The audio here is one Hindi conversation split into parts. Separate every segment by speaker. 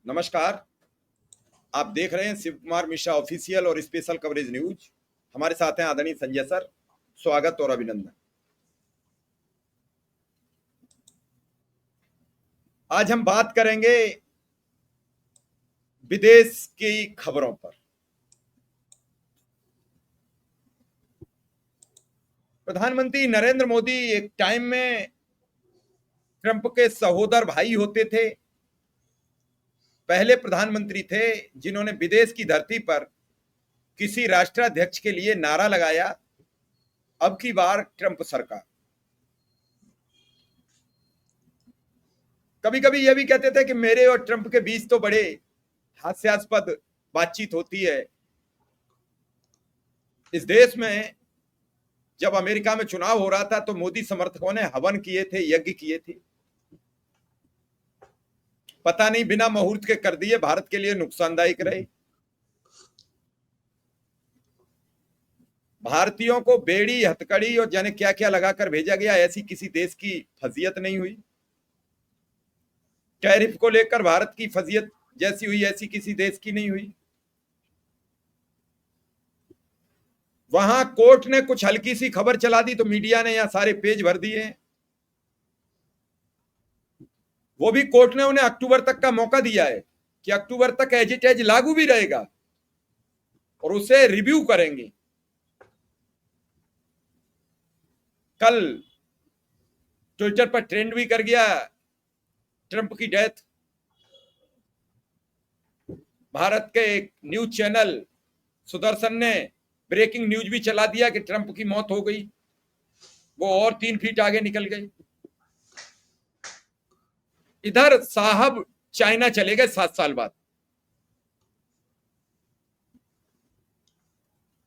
Speaker 1: नमस्कार। आप देख रहे हैं शिव कुमार मिश्रा ऑफिशियल और स्पेशल कवरेज न्यूज। हमारे साथ हैं आदरणीय संजय सर। स्वागत और अभिनंदन। आज हम बात करेंगे विदेश की खबरों पर। प्रधानमंत्री नरेंद्र मोदी एक टाइम में ट्रंप के सहोदर भाई होते थे। पहले प्रधानमंत्री थे जिन्होंने विदेश की धरती पर किसी राष्ट्राध्यक्ष के लिए नारा लगाया, अब की बार ट्रंप सरकार। कभी कभी यह भी कहते थे कि मेरे और ट्रंप के बीच तो बड़े हास्यास्पद बातचीत होती है। इस देश में जब अमेरिका में चुनाव हो रहा था तो मोदी समर्थकों ने हवन किए थे, यज्ञ किए थे। पता नहीं बिना मुहूर्त के कर दिए, भारत के लिए नुकसानदायक रहे। भारतीयों को बेड़ी, हथकड़ी और जाने क्या क्या लगाकर भेजा गया, ऐसी किसी देश की फजीयत नहीं हुई। टैरिफ को लेकर भारत की फजीयत जैसी हुई, ऐसी किसी देश की नहीं हुई। वहां कोर्ट ने कुछ हल्की सी खबर चला दी तो मीडिया ने यहां सारे पेज भर दिए। वो भी कोर्ट ने उन्हें अक्टूबर तक का मौका दिया है कि अक्टूबर तक एज इट एज लागू भी रहेगा और उसे रिव्यू करेंगे। कल ट्विटर पर ट्रेंड भी कर गया ट्रंप की डेथ। भारत के एक न्यूज चैनल सुदर्शन ने ब्रेकिंग न्यूज भी चला दिया कि ट्रंप की मौत हो गई। वो और 3 फीट आगे निकल गए। इधर साहब चाइना चले गए 7 साल बाद।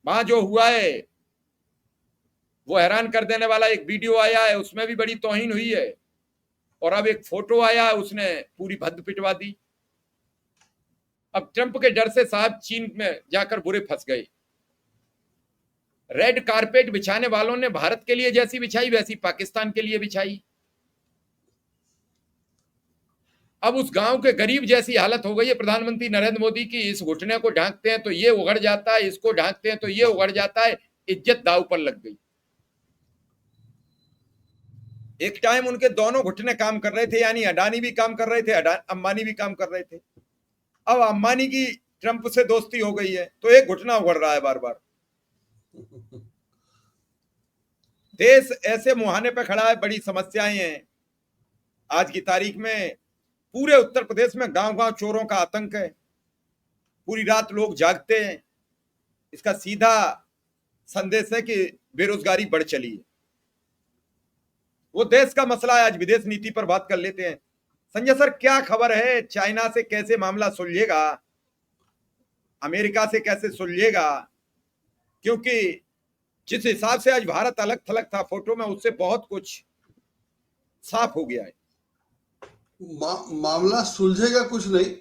Speaker 1: वहां जो हुआ है वो हैरान कर देने वाला। एक वीडियो आया है, उसमें भी बड़ी तौहीन हुई है, और अब एक फोटो आया है, उसने पूरी भद्द पिटवा दी। अब ट्रंप के डर से साहब चीन में जाकर बुरे फंस गए। रेड कारपेट बिछाने वालों ने भारत के लिए जैसी बिछाई वैसी पाकिस्तान के लिए बिछाई। अब उस गांव के गरीब जैसी हालत हो गई है प्रधानमंत्री नरेंद्र मोदी की। इस घुटने को ढांकते हैं तो ये उगड़ जाता है, इसको ढांकते हैं तो ये उगड़ जाता है। इज्जत दांव पर लग गई। एक टाइम उनके दोनों घुटने काम कर रहे थे, यानी अडानी भी काम कर रहे थे, अंबानी भी काम कर रहे थे। अब अंबानी की ट्रंप से दोस्ती हो गई है तो एक घुटना उगड़ रहा है बार बार। देश ऐसे मुहाने पे खड़ा है, बड़ी समस्याएं हैं। आज की तारीख में पूरे उत्तर प्रदेश में गांव गांव चोरों का आतंक है। पूरी रात लोग जागते हैं। इसका सीधा संदेश है कि बेरोजगारी बढ़ चली है। वो देश का मसला है। आज विदेश नीति पर बात कर लेते हैं। संजय सर, क्या खबर है? चाइना से कैसे मामला सुलझेगा? अमेरिका से कैसे सुलझेगा? क्योंकि जिस हिसाब से आज भारत अलग थलग था फोटो में, उससे बहुत कुछ साफ हो गया है।
Speaker 2: मामला सुलझेगा कुछ नहीं,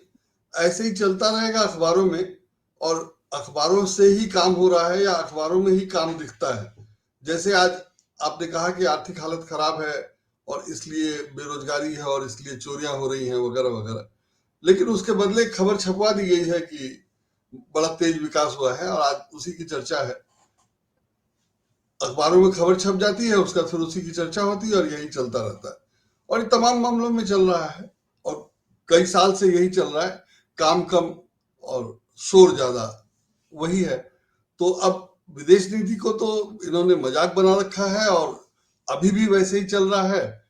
Speaker 2: ऐसे ही चलता रहेगा अखबारों में, और अखबारों से ही काम हो रहा है या अखबारों में ही काम दिखता है। जैसे आज आपने कहा कि आर्थिक हालत खराब है और इसलिए बेरोजगारी है और इसलिए चोरियां हो रही हैं वगैरह वगैरह, लेकिन उसके बदले खबर छपवा दी गई है कि बड़ा तेज विकास हुआ है और आज उसी की चर्चा है। अखबारों में खबर छप जाती है, उसका फिर उसी की चर्चा होती है और यही चलता रहता है। और ये तमाम मामलों में चल रहा है और कई साल से यही चल रहा है। काम कम और शोर ज्यादा, वही है। तो अब विदेश नीति को तो इन्होंने मजाक बना रखा है और अभी भी वैसे ही चल रहा है।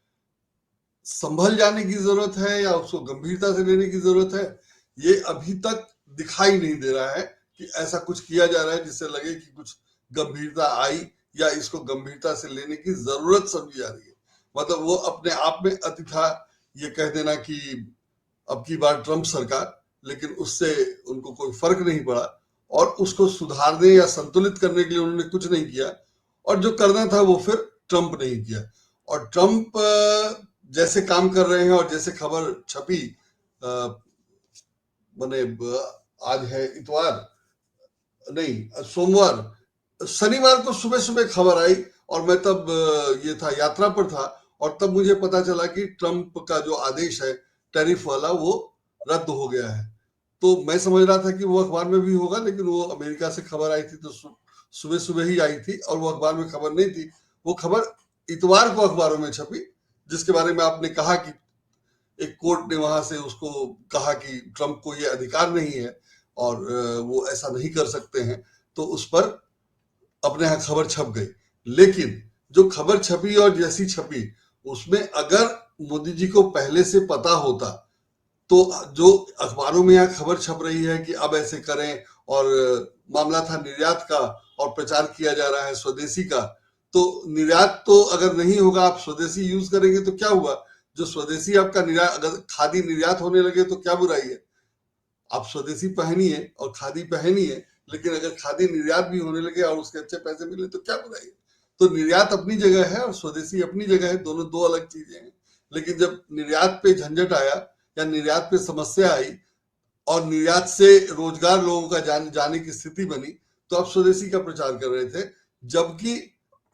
Speaker 2: संभल जाने की जरूरत है या उसको गंभीरता से लेने की जरूरत है, ये अभी तक दिखाई नहीं दे रहा है कि ऐसा कुछ किया जा रहा है जिससे लगे कि कुछ गंभीरता आई या इसको गंभीरता से लेने की जरूरत समझी जा रही है। मतलब वो अपने आप में अति था ये कह देना कि अब की बार ट्रंप सरकार, लेकिन उससे उनको कोई फर्क नहीं पड़ा और उसको सुधारने या संतुलित करने के लिए उन्होंने कुछ नहीं किया, और जो करना था वो फिर ट्रंप नहीं किया। और ट्रंप जैसे काम कर रहे हैं और जैसे खबर छपी, मैंने आज है इतवार, नहीं सोमवार, शनिवार को सुबह सुबह खबर आई और मैं तब ये था यात्रा पर था, और तब मुझे पता चला कि ट्रंप का जो आदेश है टैरिफ वाला वो रद्द हो गया है। तो मैं समझ रहा था कि वो अखबार में भी होगा, लेकिन वो अमेरिका से खबर आई थी तो सुबह सुबह ही आई थी और वो अखबार में खबर नहीं थी। वो खबर इतवार को अखबारों में छपी, जिसके बारे में आपने कहा कि एक कोर्ट ने वहां से उसको कहा कि ट्रंप को ये अधिकार नहीं है और वो ऐसा नहीं कर सकते हैं, तो उस पर अपने यहाँ खबर छप गई। लेकिन जो खबर छपी और जैसी छपी उसमें अगर मोदी जी को पहले से पता होता, तो जो अखबारों में यहाँ खबर छप रही है कि अब ऐसे करें और मामला था निर्यात का और प्रचार किया जा रहा है स्वदेशी का, तो निर्यात तो अगर नहीं होगा, आप स्वदेशी यूज करेंगे तो क्या हुआ? जो स्वदेशी आपका निर्यात, अगर खादी निर्यात होने लगे तो क्या बुराई है? आप स्वदेशी पहनिए और खादी पहनिए, लेकिन अगर खादी निर्यात भी होने लगे और उसके अच्छे पैसे मिले तो क्या बुराई है? तो निर्यात अपनी जगह है और स्वदेशी अपनी जगह है, दोनों दो अलग चीजें हैं। लेकिन जब निर्यात पे झंझट आया या निर्यात पे समस्या आई और निर्यात से रोजगार लोगों का जाने की स्थिति बनी, तो आप स्वदेशी का प्रचार कर रहे थे। जबकि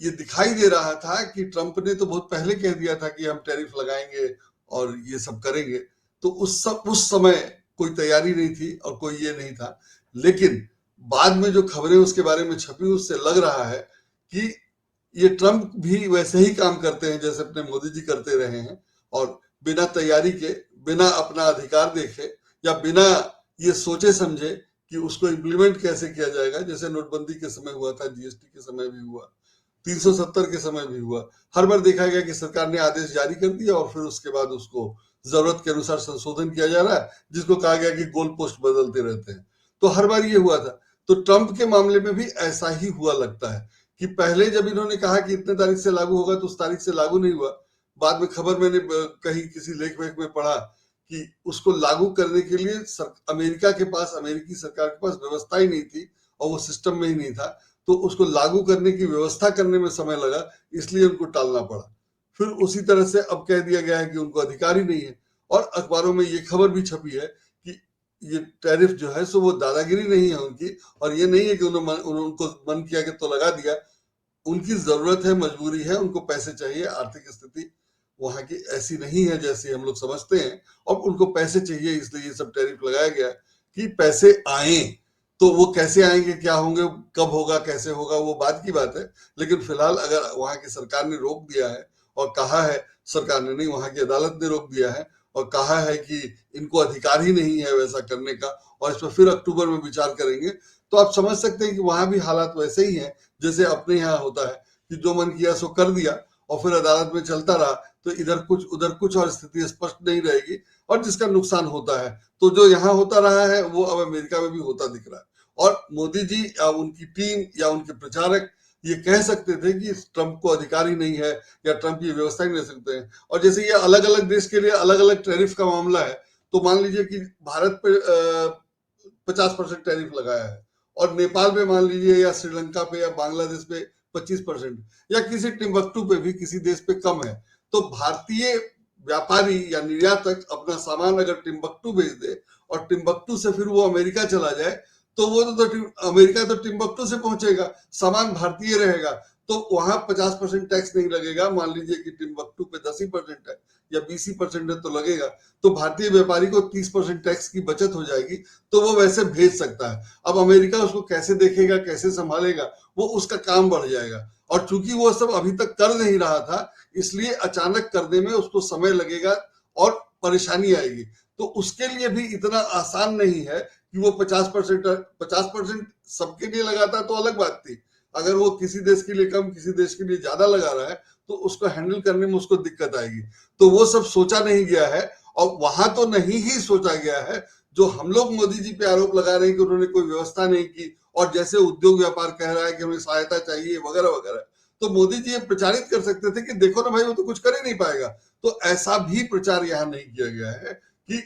Speaker 2: ये दिखाई दे रहा था कि ट्रंप ने तो बहुत पहले कह दिया था कि हम टैरिफ लगाएंगे और ये सब करेंगे, तो उस समय कोई तैयारी नहीं थी और कोई ये नहीं था। लेकिन बाद में जो खबरें उसके बारे में छपी, उससे लग रहा है कि ये ट्रंप भी वैसे ही काम करते हैं जैसे अपने मोदी जी करते रहे हैं, और बिना तैयारी के, बिना अपना अधिकार देखे या बिना ये सोचे समझे कि उसको इम्प्लीमेंट कैसे किया जाएगा, जैसे नोटबंदी के समय हुआ था, जीएसटी के समय भी हुआ, 370 के समय भी हुआ। हर बार देखा गया कि सरकार ने आदेश जारी कर दिया और फिर उसके बाद उसको जरूरत के अनुसार संशोधन किया जा रहा है, जिसको कहा गया कि गोल पोस्ट बदलते रहते हैं। तो हर बार ये हुआ था। तो ट्रंप के मामले में भी ऐसा ही हुआ लगता है कि पहले जब इन्होंने कहा कि इतने तारीख से लागू होगा तो उस तारीख से लागू नहीं हुआ। बाद में खबर मैंने कहीं किसी लेख वेख में पढ़ा कि उसको लागू करने के लिए अमेरिका के पास, अमेरिकी सरकार के पास व्यवस्था ही नहीं थी और वो सिस्टम में ही नहीं था, तो उसको लागू करने की व्यवस्था करने में समय लगा, इसलिए उनको टालना पड़ा। फिर उसी तरह से अब कह दिया गया है कि उनको अधिकार ही नहीं है, और अखबारों में ये खबर भी छपी है कि ये टैरिफ जो है सो वो दादागिरी नहीं है उनकी, और ये नहीं है कि उनको मन किया कि तो लगा दिया। उनकी जरूरत है, मजबूरी है, उनको पैसे चाहिए, आर्थिक स्थिति वहां की ऐसी नहीं है जैसे हम लोग समझते हैं, और उनको पैसे चाहिए, इसलिए ये सब टैरिफ लगाया गया कि पैसे आए। तो वो कैसे आएंगे, क्या होंगे, कब होगा, कैसे होगा, वो बात की बात है। लेकिन फिलहाल अगर वहां की सरकार ने रोक दिया है और कहा है, सरकार ने नहीं, वहां की अदालत ने रोक दिया है और कहा है कि इनको अधिकार ही नहीं है वैसा करने का, और इस पर फिर अक्टूबर में विचार करेंगे, तो आप समझ सकते हैं कि वहां भी हालात वैसे ही हैं जैसे अपने यहाँ होता है कि जो मन किया सो कर दिया और फिर अदालत में चलता रहा, तो इधर कुछ उधर कुछ और स्थिति स्पष्ट नहीं रहेगी और जिसका नुकसान होता है। तो जो यहाँ होता रहा है वो अब अमेरिका में भी होता दिख रहा है। और मोदी जी या उनकी टीम या उनके प्रचारक ये कह सकते थे कि ट्रंप को अधिकार ही नहीं है या ट्रंप ये व्यवस्था ही नहीं ले सकते हैं। और जैसे ये अलग अलग देश के लिए अलग अलग टैरिफ का मामला है, तो मान लीजिए कि भारत पे 50% टैरिफ लगाया है और नेपाल पे मान लीजिए या श्रीलंका पे या बांग्लादेश पे 25% या किसी टिम्बकटू पे भी किसी देश पे कम है, तो भारतीय व्यापारी या निर्यातक अपना सामान अगर टिम्बकटू भेज दे और टिम्बकटू से फिर वो अमेरिका चला जाए, तो वो तो अमेरिका तो टिम्बकटू से पहुंचेगा, सामान भारतीय रहेगा, तो वहां 50% टैक्स नहीं लगेगा। मान लीजिए कि टिम्बकटू पे 10% है या 20% है तो लगेगा, तो भारतीय व्यापारी को 30% टैक्स की बचत हो जाएगी, तो वो वैसे भेज सकता है। अब अमेरिका उसको कैसे देखेगा, कैसे संभालेगा, वो उसका काम बढ़ जाएगा। और चूंकि वो सब अभी तक कर नहीं रहा था, इसलिए अचानक करने में उसको समय लगेगा और परेशानी आएगी। तो उसके लिए भी इतना आसान नहीं है कि वो 50% सबके लिए लगाता तो अलग बात थी। अगर वो किसी देश के लिए कम, किसी देश के लिए ज्यादा लगा रहा है, तो उसको हैंडल करने में उसको दिक्कत आएगी। तो वो सब सोचा नहीं गया है, और वहां तो नहीं ही सोचा गया है जो हम लोग मोदी जी पे आरोप लगा रहे हैं कि उन्होंने कोई व्यवस्था नहीं की, और जैसे उद्योग व्यापार कह रहा है कि हमें सहायता चाहिए वगैरह वगैरह, तो मोदी जी ये प्रचारित कर सकते थे कि देखो ना भाई, वो तो कुछ कर ही नहीं पाएगा। तो ऐसा भी प्रचार यहाँ नहीं किया गया है कि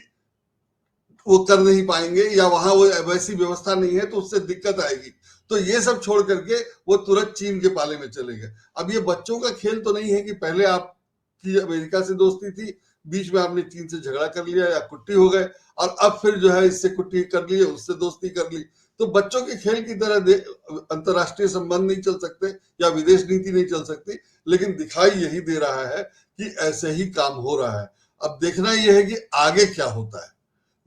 Speaker 2: वो कर नहीं पाएंगे या वहां वो वैसी व्यवस्था नहीं है तो उससे दिक्कत आएगी। तो ये सब छोड़ करके वो तुरंत चीन के पाले में चले गए। अब ये बच्चों का खेल तो नहीं है कि पहले आपकी अमेरिका से दोस्ती थी, बीच में आपने चीन से झगड़ा कर लिया या कुट्टी हो गए, और अब फिर जो है इससे कुट्टी कर ली, उससे दोस्ती कर ली। तो बच्चों के खेल की तरह अंतरराष्ट्रीय संबंध नहीं चल सकते या विदेश नीति नहीं चल सकती, लेकिन दिखाई यही दे रहा है कि ऐसे ही काम हो रहा है। अब देखना यह है कि आगे क्या होता है।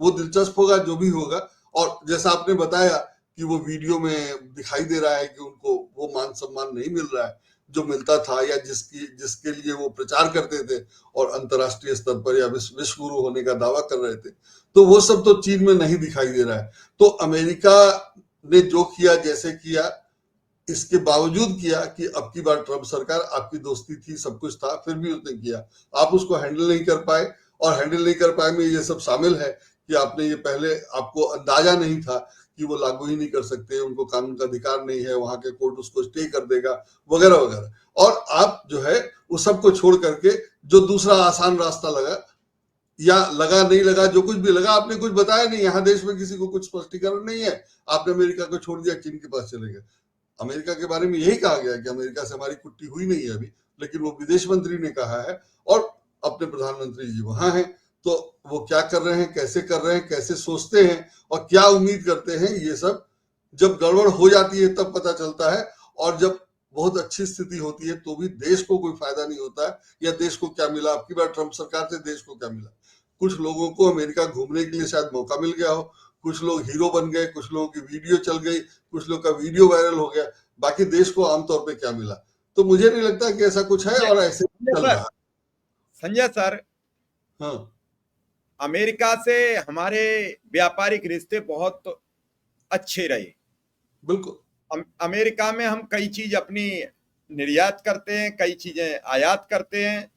Speaker 2: वो दिलचस्प होगा जो भी होगा। और जैसा आपने बताया कि वो वीडियो में दिखाई दे रहा है कि उनको वो मान सम्मान नहीं मिल रहा है जो मिलता था, या जिसके लिए वो प्रचार करते थे और अंतर्राष्ट्रीय स्तर पर या विश्व गुरु होने का दावा कर रहे थे, तो वो सब तो चीन में नहीं दिखाई दे रहा है। तो अमेरिका ने जो किया, जैसे किया, इसके बावजूद किया कि अब की बार ट्रंप सरकार, आपकी दोस्ती थी, सब कुछ था, फिर भी उसने किया, आप उसको हैंडल नहीं कर पाए। और हैंडल नहीं कर पाए में ये सब शामिल है कि आपने ये पहले, आपको अंदाजा नहीं था कि वो लागू ही नहीं कर सकते, उनको कानून का अधिकार नहीं है, वहां के कोर्ट उसको स्टे कर देगा, वगैरह वगैरह। और आप जो है उस सबको छोड़ करके जो दूसरा आसान रास्ता लगा, या लगा नहीं लगा, जो कुछ भी लगा, आपने कुछ बताया नहीं, यहाँ देश में किसी को कुछ स्पष्टीकरण नहीं है, आपने अमेरिका को छोड़ दिया, चीन के पास चले गए। अमेरिका के बारे में यही कहा गया कि अमेरिका से हमारी कुट्टी हुई नहीं है अभी, लेकिन वो विदेश मंत्री ने कहा है और अपने प्रधानमंत्री जी वहां हैं, तो वो क्या कर रहे हैं, कैसे कर रहे हैं, कैसे सोचते हैं और क्या उम्मीद करते हैं, ये सब जब गड़बड़ हो जाती है तब पता चलता है। और जब बहुत अच्छी स्थिति होती है तो भी देश को कोई फायदा नहीं होता है, या देश को क्या मिला, अब की बार ट्रंप सरकार से देश को क्या मिला। कुछ लोगों को अमेरिका घूमने के लिए शायद मौका मिल गया हो, कुछ लोग हीरो बन गए, कुछ लोगों की वीडियो चल गई, कुछ लोग का वीडियो वायरल हो गया, बाकी देश को आमतौर पे क्या मिला। तो मुझे नहीं लगता कि ऐसा कुछ है, और ऐसे ही चल रहा है।
Speaker 1: संजय सर,
Speaker 2: हाँ,
Speaker 1: अमेरिका से हमारे व्यापारिक रिश्ते बहुत अच्छे रहे।
Speaker 2: बिल्कुल।
Speaker 1: अमेरिका में हम कई चीज अपनी निर्यात करते हैं, कई चीजें आयात करते हैं,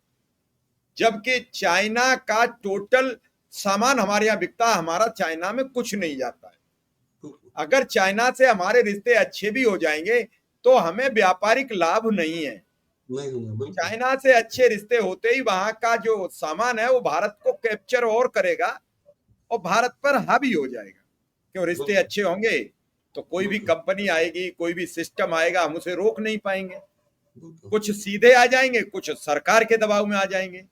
Speaker 1: जबकि चाइना का टोटल सामान हमारे यहाँ बिकता है, हमारा चाइना में कुछ नहीं जाता है। अगर चाइना से हमारे रिश्ते अच्छे भी हो जाएंगे तो हमें व्यापारिक लाभ नहीं है। चाइना से अच्छे रिश्ते होते ही वहां का जो सामान है वो भारत को कैप्चर और करेगा और भारत पर हावी हो जाएगा। क्यों? रिश्ते अच्छे होंगे तो कोई भी कंपनी आएगी, कोई भी सिस्टम आएगा, हम उसे रोक नहीं पाएंगे। कुछ सीधे आ जाएंगे, कुछ सरकार के दबाव में आ जाएंगे,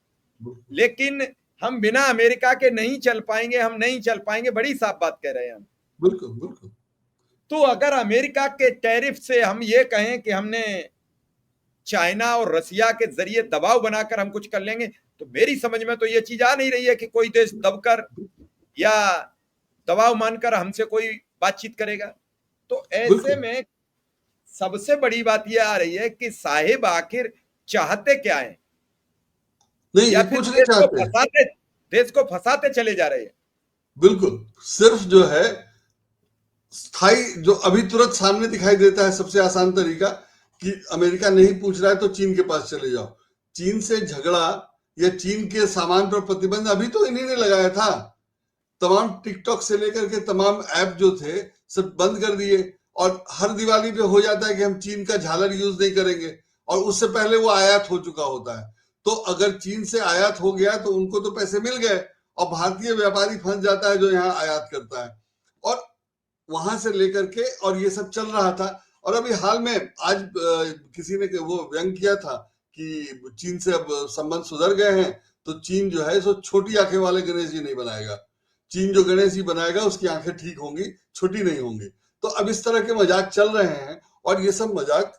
Speaker 1: लेकिन हम बिना अमेरिका के नहीं चल पाएंगे, हम नहीं चल पाएंगे। बड़ी साफ बात कह रहे हैं हम।
Speaker 2: बिल्कुल बिल्कुल।
Speaker 1: तो अगर अमेरिका के टैरिफ से हम ये कहें कि हमने चाइना और रसिया के जरिए दबाव बनाकर हम कुछ कर लेंगे, तो मेरी समझ में तो ये चीज आ नहीं रही है कि कोई देश दबकर या दबाव मानकर हमसे कोई बातचीत करेगा। तो ऐसे में सबसे बड़ी बात यह आ रही है कि साहिब आखिर चाहते क्या है,
Speaker 2: नहीं,
Speaker 1: या फिर
Speaker 2: कुछ नहीं चाहते,
Speaker 1: देश को फंसाते चले जा रहे हैं।
Speaker 2: बिल्कुल। सिर्फ जो है स्थाई, जो अभी तुरंत सामने दिखाई देता है सबसे आसान तरीका, कि अमेरिका नहीं पूछ रहा है तो चीन के पास चले जाओ। चीन से झगड़ा या चीन के सामान पर प्रतिबंध अभी तो इन्हीं ने लगाया था। तमाम टिकटॉक से लेकर के तमाम ऐप जो थे सब बंद कर दिए, और हर दिवाली पे हो जाता है कि हम चीन का झालर यूज नहीं करेंगे, और उससे पहले वो आयात हो चुका होता है। तो अगर चीन से आयात हो गया तो उनको तो पैसे मिल गए, और भारतीय व्यापारी फंस जाता है जो यहाँ आयात करता है, और वहां से लेकर के, और ये सब चल रहा था। और अभी हाल में आज किसी ने वो व्यंग किया था कि चीन से अब संबंध सुधर गए हैं, तो चीन जो है सो छोटी आंखें वाले गणेश जी नहीं बनाएगा। चीन जो गणेश जी बनाएगा उसकी आंखें ठीक होंगी, छोटी नहीं होंगी। तो अब इस तरह के मजाक चल रहे हैं, और ये सब मजाक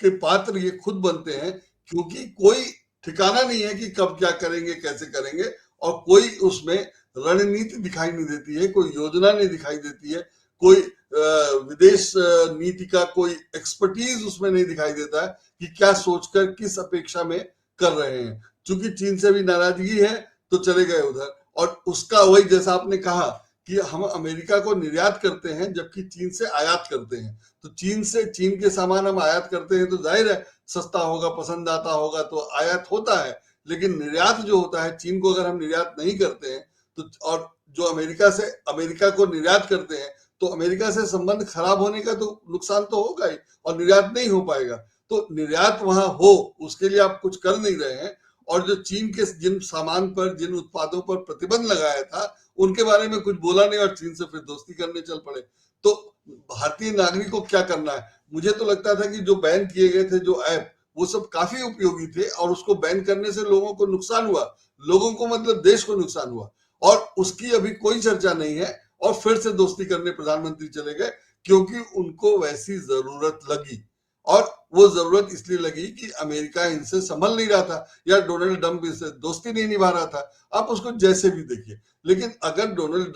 Speaker 2: के पात्र ये खुद बनते हैं, क्योंकि कोई ठिकाना नहीं है कि कब क्या करेंगे, कैसे करेंगे, और कोई उसमें रणनीति दिखाई नहीं देती है, कोई योजना नहीं दिखाई देती है, कोई विदेश नीति का कोई एक्सपर्टीज उसमें नहीं दिखाई देता है कि क्या सोचकर किस अपेक्षा में कर रहे हैं। चूंकि चीन से भी नाराजगी है तो चले गए उधर, और उसका वही जैसा आपने कहा कि हम अमेरिका को निर्यात करते हैं जबकि चीन से आयात करते हैं। तो चीन के सामान हम आयात करते हैं तो जाहिर है सस्ता होगा, पसंद आता होगा, तो आयात होता है। लेकिन निर्यात जो होता है, चीन को अगर हम निर्यात नहीं करते हैं तो, और जो अमेरिका को निर्यात करते हैं, तो अमेरिका से संबंध खराब होने का तो नुकसान तो होगा ही, और निर्यात नहीं हो पाएगा। तो निर्यात वहां हो उसके लिए आप कुछ कर नहीं रहे हैं, और जो चीन के जिन सामान पर, जिन उत्पादों पर प्रतिबंध लगाया था उनके बारे में कुछ बोला नहीं, और चीन से फिर दोस्ती करने चल पड़े। तो भारतीय नागरिक को क्या करना है? मुझे तो लगता था कि जो बैन किए गए थे जो ऐप, वो सब काफी उपयोगी थे, और उसको बैन करने से लोगों को नुकसान हुआ, लोगों को मतलब देश को नुकसान हुआ, और उसकी अभी कोई चर्चा नहीं है। और फिर से दोस्ती करने प्रधानमंत्री चले गए, क्योंकि उनको वैसी जरूरत लगी, और वो जरूरत इसलिए लगी कि अमेरिका इनसे संभल नहीं रहा था, या डोनाल्ड ट्रंप इससे दोस्ती नहीं निभा रहा था। आप उसको जैसे भी देखिए, लेकिन अगर डोनाल्ड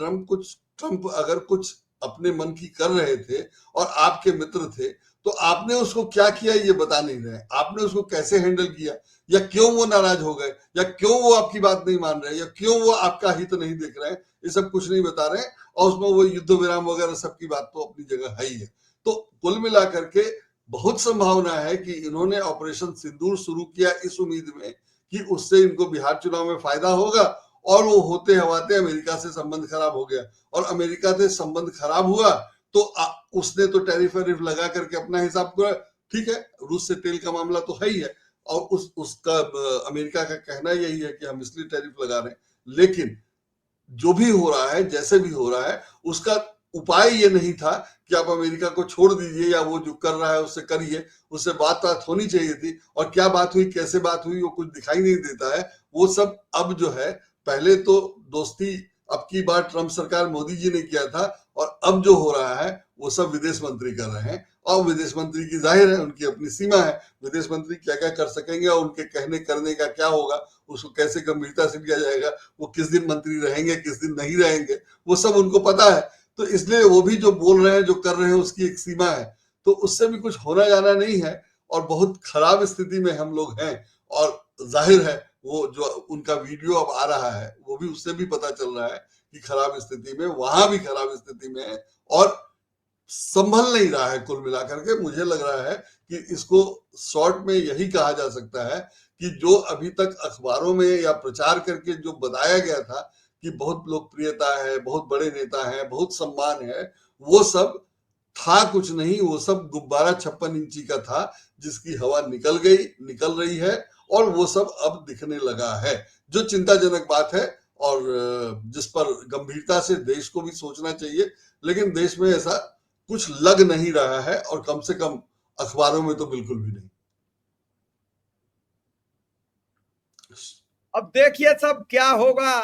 Speaker 2: ट्रंप अगर कुछ अपने मन की कर रहे थे और आपके मित्र थे, तो आपने उसको क्या किया ये बता नहीं रहे, आपने उसको कैसे हैंडल किया, या क्यों वो नाराज हो गए, या क्यों वो आपकी बात नहीं मान रहे, या क्यों वो आपका हित नहीं देख रहे हैं, ये सब कुछ नहीं बता रहे। और उसमें वो युद्ध विराम वगैरह सबकी बात तो अपनी जगह है ही है। तो कुल मिलाकर के बहुत संभावना है कि इन्होंने ऑपरेशन सिंदूर शुरू किया इस उम्मीद में कि उससे इनको बिहार चुनाव में फायदा होगा, और वो होते हवाते अमेरिका से संबंध खराब हो गया, और अमेरिका से संबंध खराब हुआ तो उसने तो टैरिफ वैरिफ लगा करके अपना हिसाब कर, ठीक है, रूस से तेल का मामला तो है ही है, और उसका अमेरिका का कहना यही है कि हम इसलिए टैरिफ लगा रहे हैं। लेकिन जो भी हो रहा है, जैसे भी हो रहा है, उसका उपाय ये नहीं था कि आप अमेरिका को छोड़ दीजिए या वो जो कर रहा है उससे करिए, उससे बात होनी चाहिए थी। और क्या बात हुई, कैसे बात हुई, वो कुछ दिखाई नहीं देता है। वो सब अब जो है, पहले तो दोस्ती अब की बार ट्रंप सरकार मोदी जी ने किया था, और अब जो हो रहा है वो सब विदेश मंत्री कर रहे हैं। और विदेश मंत्री की जाहिर है उनकी अपनी सीमा है, विदेश मंत्री क्या क्या कर सकेंगे और उनके कहने करने का क्या होगा, उसको कैसे गंभीरता से लिया जाएगा, वो किस दिन मंत्री रहेंगे किस दिन नहीं रहेंगे, वो सब उनको पता है। तो इसलिए वो भी जो बोल रहे हैं जो कर रहे हैं उसकी एक सीमा है, तो उससे भी कुछ होना जाना नहीं है। और बहुत खराब स्थिति में हम लोग हैं, और जाहिर है वो जो उनका वीडियो अब आ रहा है वो भी, उससे भी पता चल रहा है कि खराब स्थिति में, वहां भी खराब स्थिति में है, और संभल नहीं रहा है। कुल मिलाकर के मुझे लग रहा है कि इसको शॉर्ट में यही कहा जा सकता है कि जो अभी तक अखबारों में या प्रचार करके जो बताया गया था कि बहुत लोकप्रियता है, बहुत बड़े नेता हैं, बहुत सम्मान है, वो सब था कुछ नहीं। वो सब गुब्बारा 56 इंची का था जिसकी हवा निकल रही है, और वो सब अब दिखने लगा है, जो चिंताजनक बात है, और जिस पर गंभीरता से देश को भी सोचना चाहिए। लेकिन देश में ऐसा कुछ लग नहीं रहा है, और कम से कम अखबारों में तो बिल्कुल भी नहीं।
Speaker 1: अब देखिए सब क्या होगा,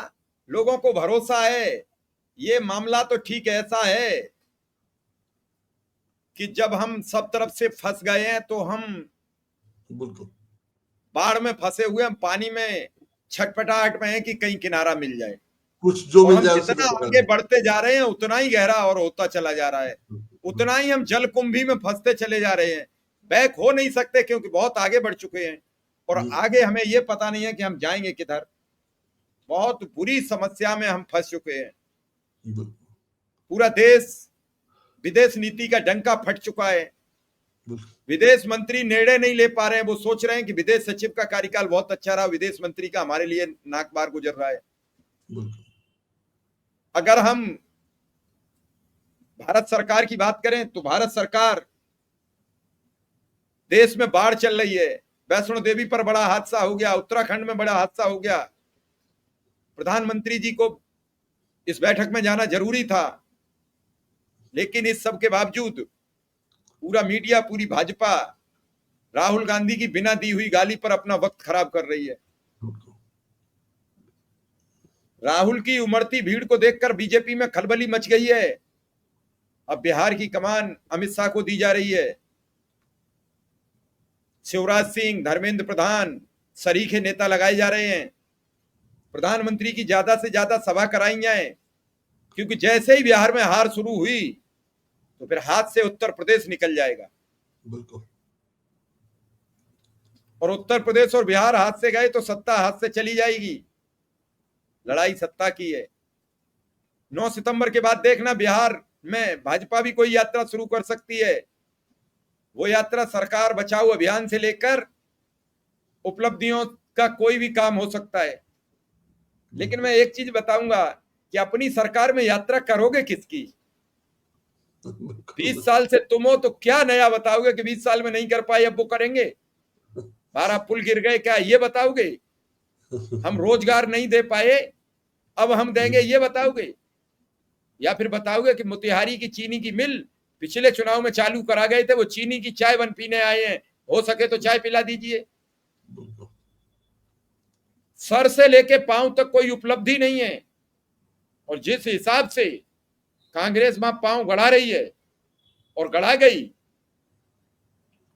Speaker 1: लोगों को भरोसा है। ये मामला तो ठीक ऐसा है कि जब हम सब तरफ से फंस गए हैं तो हम
Speaker 2: बिल्कुल
Speaker 1: बाढ़ में फंसे हुए, हम पानी में छटपटाहट में हैं कि कहीं किनारा मिल जाए।
Speaker 2: कुछ जो
Speaker 1: और
Speaker 2: मिल
Speaker 1: हम
Speaker 2: जाए उसी
Speaker 1: जितना
Speaker 2: को पकड़
Speaker 1: आगे
Speaker 2: लें।
Speaker 1: बढ़ते जा रहे हैं उतना ही गहरा और होता चला जा रहा है, उतना ही हम जल कुंभी में फंसते चले जा रहे हैं। बैक हो नहीं सकते क्योंकि बहुत आगे बढ़ चुके हैं, और आगे हमें ये पता नहीं है कि हम जाएंगे किधर। बहुत बुरी समस्या में हम फंस चुके हैं। पूरा देश विदेश नीति का डंका फट चुका है। विदेश मंत्री निर्णय नहीं ले पा रहे हैं। वो सोच रहे हैं कि विदेश सचिव का कार्यकाल बहुत अच्छा रहा, विदेश मंत्री का हमारे लिए नाक बार गुजर रहा है। अगर हम भारत सरकार की बात करें तो भारत सरकार, देश में बाढ़ चल रही है, वैष्णो देवी पर बड़ा हादसा हो गया, उत्तराखंड में बड़ा हादसा हो गया। प्रधानमंत्री जी को इस बैठक में जाना जरूरी था, लेकिन इस सब के बावजूद पूरा मीडिया, पूरी भाजपा राहुल गांधी की बिना दी हुई गाली पर अपना वक्त खराब कर रही है। राहुल की उमड़ती भीड़ को देखकर बीजेपी में खलबली मच गई है। अब बिहार की कमान अमित शाह को दी जा रही है। शिवराज सिंह, धर्मेंद्र प्रधान सरीखे नेता लगाए जा रहे हैं। प्रधानमंत्री की ज्यादा से ज्यादा सभा कराई जाए, क्योंकि जैसे ही बिहार में हार शुरू हुई तो फिर हाथ से उत्तर प्रदेश निकल जाएगा।
Speaker 2: बिल्कुल।
Speaker 1: और उत्तर प्रदेश और बिहार हाथ से गए तो सत्ता हाथ से चली जाएगी। लड़ाई सत्ता की है। 9 सितंबर के बाद देखना, बिहार में भाजपा भी कोई यात्रा शुरू कर सकती है। वो यात्रा सरकार बचाओ अभियान से लेकर उपलब्धियों का कोई भी काम हो सकता है। लेकिन मैं एक चीज बताऊंगा कि अपनी सरकार में यात्रा करोगे किसकी? 20 साल से तुम हो तो क्या नया बताओगे कि 20 साल में नहीं कर पाए, अब वो करेंगे? 12 पुल गिर गए, क्या ये बताओगे? हम रोजगार नहीं दे पाए, अब हम देंगे, ये बताओगे? या फिर बताओगे कि मोतिहारी की चीनी की मिल पिछले चुनाव में चालू करा गए थे, वो चीनी की चाय बन पीने आए हैं, हो सके तो चाय पिला दीजिए। सर से लेके पांव तक कोई उपलब्धि नहीं है। और जिस हिसाब से कांग्रेस वहां पांव गड़ा रही है और गड़ा गई,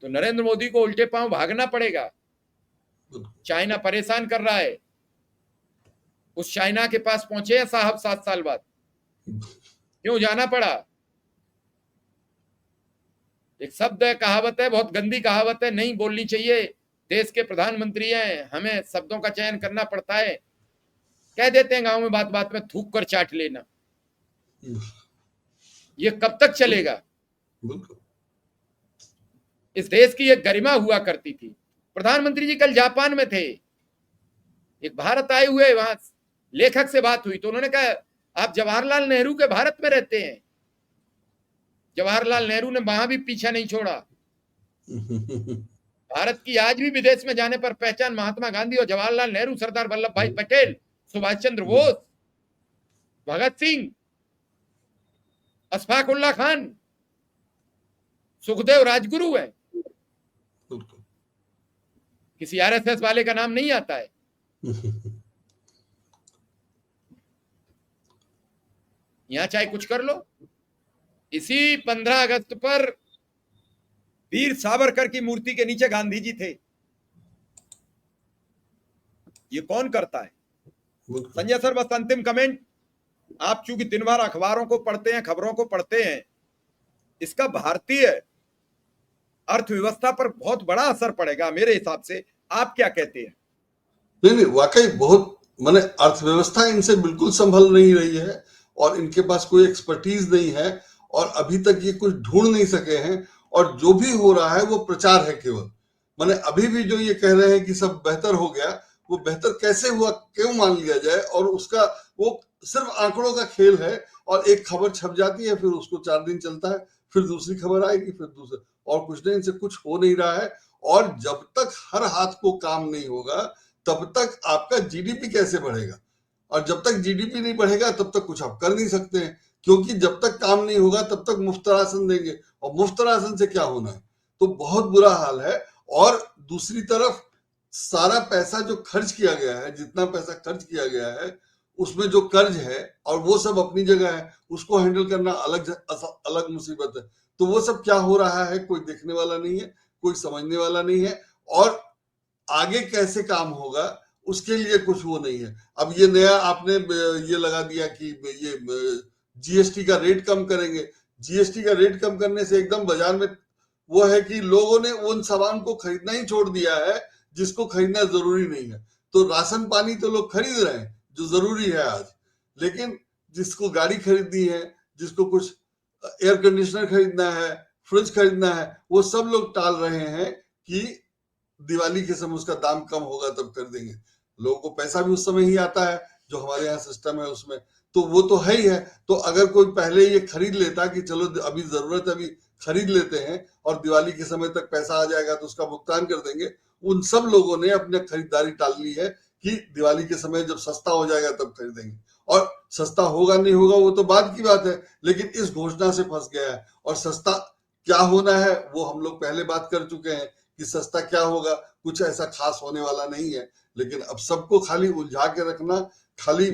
Speaker 1: तो नरेंद्र मोदी को उल्टे पांव भागना पड़ेगा। चाइना परेशान कर रहा है, उस चाइना के पास पहुंचे हैं साहब 7 साल बाद, क्यों जाना पड़ा? एक शब्द है, कहावत है, बहुत गंदी कहावत है, नहीं बोलनी चाहिए। देश के प्रधानमंत्री हैं, हमें शब्दों का चयन करना पड़ता है। कह देते हैं गांव में बात बात में, थूक कर चाट लेना। ये कब तक चलेगा? इस देश की एक गरिमा हुआ करती थी। प्रधानमंत्री जी कल जापान में थे, एक भारत आए हुए, वहां लेखक से बात हुई तो उन्होंने कहा आप जवाहरलाल नेहरू के भारत में रहते हैं। जवाहरलाल नेहरू ने वहां भी पीछा नहीं छोड़ा। भारत की आज भी विदेश में जाने पर पहचान महात्मा गांधी और जवाहरलाल नेहरू, सरदार वल्लभ भाई पटेल, सुभाष चंद्र बोस, भगत सिंह, अशफाक उल्लाह खान, सुखदेव राजगुरु है। किसी आरएसएस वाले का नाम नहीं आता है। यहां चाहे कुछ कर लो। इसी 15 अगस्त पर वीर सावरकर की मूर्ति के नीचे गांधी जी थे। ये कौन करता है? संजय सर, बस अंतिम कमेंट। आप चूंकि दिन भर अखबारों को पढ़ते हैं, खबरों को पढ़ते हैं, इसका भारतीय अर्थव्यवस्था पर बहुत बड़ा असर पड़ेगा मेरे हिसाब से। आप क्या कहते हैं?
Speaker 2: नहीं, वाकई बहुत, माने अर्थव्यवस्था इनसे बिल्कुल संभल नहीं रही है और इनके पास कोई एक्सपर्टीज नहीं है और अभी तक ये कुछ ढूंढ नहीं सके हैं। और जो भी हो रहा है वो प्रचार है केवल। माने अभी भी जो ये कह रहे हैं कि सब बेहतर हो गया, वो बेहतर कैसे हुआ, क्यों मान लिया जाए? और उसका वो सिर्फ आंकड़ों का खेल है। और एक खबर छप जाती है, फिर उसको 4 दिन चलता है, फिर दूसरी खबर आएगी, फिर दूसरा, और कुछ नहीं, इनसे कुछ हो नहीं रहा है। और जब तक हर हाथ को काम नहीं होगा तब तक आपका जीडीपी कैसे बढ़ेगा? और जब तक जीडीपी नहीं बढ़ेगा तब तक कुछ आप कर नहीं सकते हैं, क्योंकि जब तक काम नहीं होगा तब तक मुफ्त राशन देंगे, और मुफ्त राशन से क्या होना है? तो बहुत बुरा हाल है। और दूसरी तरफ सारा पैसा जो खर्च किया गया है, जितना पैसा खर्च किया गया है, उसमें जो कर्ज है, और वो सब अपनी जगह है, उसको हैंडल करना अलग मुसीबत है। तो वो सब क्या हो रहा है कोई देखने वाला नहीं है, कोई समझने वाला नहीं है, और आगे कैसे काम होगा उसके लिए कुछ वो नहीं है। अब ये नया आपने ये लगा दिया कि ये जीएसटी का रेट कम करेंगे। जीएसटी का रेट कम करने से एकदम बाजार में वो है कि लोगों ने उन सामान को खरीदना ही छोड़ दिया है जिसको खरीदना जरूरी नहीं है। तो राशन पानी तो लोग खरीद रहे हैं जो जरूरी है आज, लेकिन जिसको गाड़ी खरीदनी है, जिसको कुछ एयर कंडीशनर खरीदना है, फ्रिज खरीदना है, वो सब लोग टाल रहे हैं कि दिवाली के समय उसका दाम कम होगा तब कर देंगे। लोगों को पैसा भी उस समय ही आता है जो हमारे यहाँ सिस्टम है उसमें, तो वो तो है ही है। तो अगर कोई पहले ये खरीद लेता कि चलो अभी जरूरत है, अभी खरीद लेते हैं और दिवाली के समय तक पैसा आ जाएगा तो उसका भुगतान कर देंगे, उन सब लोगों ने अपने खरीदारी टाल ली है कि दिवाली के समय जब सस्ता हो जाएगा तब खरीदेंगे। और सस्ता होगा नहीं होगा वो तो बाद की बात है, लेकिन इस घोषणा से फंस गया है। और सस्ता क्या होना है वो हम लोग पहले बात कर चुके हैं कि सस्ता क्या होगा, कुछ ऐसा खास होने वाला नहीं है। लेकिन अब सबको खाली उलझा के रखना, खाली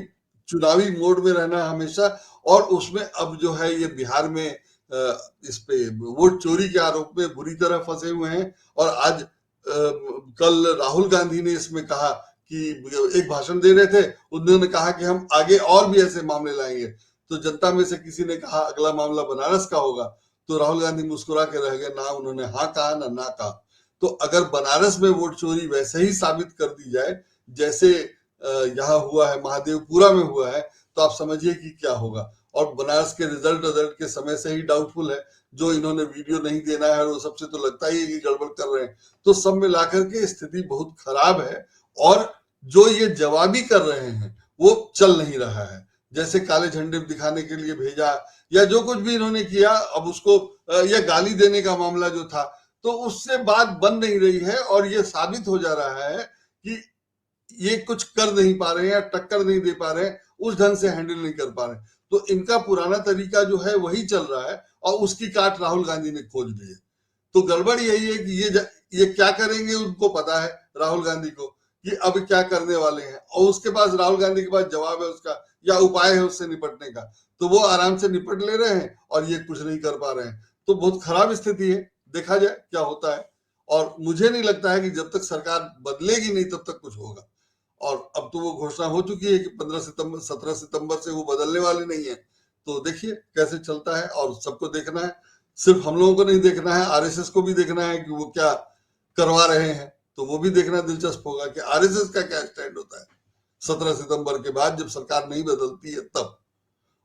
Speaker 2: चुनावी मोड में रहना हमेशा। और उसमें अब जो है ये बिहार में इस पे वोट चोरी के आरोप में बुरी तरह फंसे हुए हैं। और आज कल राहुल गांधी ने इसमें कहा कि एक भाषण दे रहे थे, उन्होंने कहा कि हम आगे और भी ऐसे मामले लाएंगे। तो जनता में से किसी ने कहा अगला मामला बनारस का होगा, तो राहुल गांधी मुस्कुरा के रह गए, ना उन्होंने हाँ कहा ना कहा। तो अगर बनारस में वोट चोरी वैसे ही साबित कर दी जाए जैसे यहाँ हुआ है, महादेवपुरा में हुआ है, तो आप समझिए कि क्या होगा। और बनारस के रिजल्ट के समय से ही डाउटफुल है, जो इन्होंने वीडियो नहीं देना है वो सबसे तो लगता ही है कि गड़बड़ कर रहे हैं। तो सब मिलाकर के स्थिति बहुत खराब है। और जो ये जवाबी कर रहे हैं वो चल नहीं रहा है। जैसे काले झंडे दिखाने के लिए भेजा या जो कुछ भी इन्होंने किया, अब उसको या गाली देने का मामला जो था, तो उससे बात बन नहीं रही है। और ये साबित हो जा रहा है कि ये कुछ कर नहीं पा रहे हैं या टक्कर नहीं दे पा रहे हैं, उस ढंग से हैंडल नहीं कर पा रहे। तो इनका पुराना तरीका जो है वही चल रहा है और उसकी काट राहुल गांधी ने खोज ली है। तो गड़बड़ यही है कि ये क्या करेंगे उनको पता है राहुल गांधी को कि अब क्या करने वाले हैं, और उसके पास, राहुल गांधी के पास जवाब है उसका या उपाय है उससे निपटने का, तो वो आराम से निपट ले रहे हैं और ये कुछ नहीं कर पा रहे हैं। तो बहुत खराब स्थिति है, देखा जाए क्या होता है। और मुझे नहीं लगता है कि जब तक सरकार बदलेगी नहीं तब तक कुछ होगा। और अब तो वो घोषणा हो चुकी है कि 17 सितंबर से वो बदलने वाले नहीं है। तो देखिए कैसे चलता है, और सबको देखना है, सिर्फ हम लोगों को नहीं देखना है, आरएसएस को भी देखना है कि वो क्या करवा रहे हैं। तो वो भी देखना दिलचस्प होगा कि आरएसएस का क्या स्टैंड होता है 17 सितंबर के बाद, जब सरकार नहीं बदलती है तब।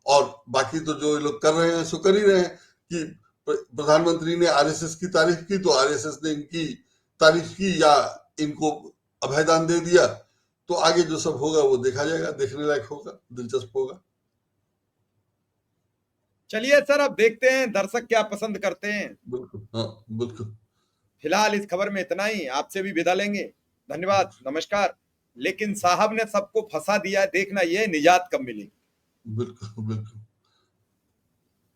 Speaker 2: और बाकी तो जो लोग कर रहे हैं सो कर ही रहे हैं कि प्रधानमंत्री ने आरएसएस की तारीफ की तो आरएसएस ने इनकी तारीफ की या इनको अभयदान दे दिया। तो आगे जो सब होगा वो देखा जाएगा, देखने लायक होगा, दिलचस्प होगा।
Speaker 1: चलिए सर, अब देखते हैं दर्शक क्या पसंद करते हैं।
Speaker 2: बिल्कुल, हाँ बिल्कुल।
Speaker 1: फिलहाल इस खबर में इतना ही, आपसे भी विदा लेंगे। धन्यवाद, नमस्कार। लेकिन साहब ने सबको फंसा दिया, देखना ये निजात कब मिलेगी।
Speaker 2: बिल्कुल बिल्कुल।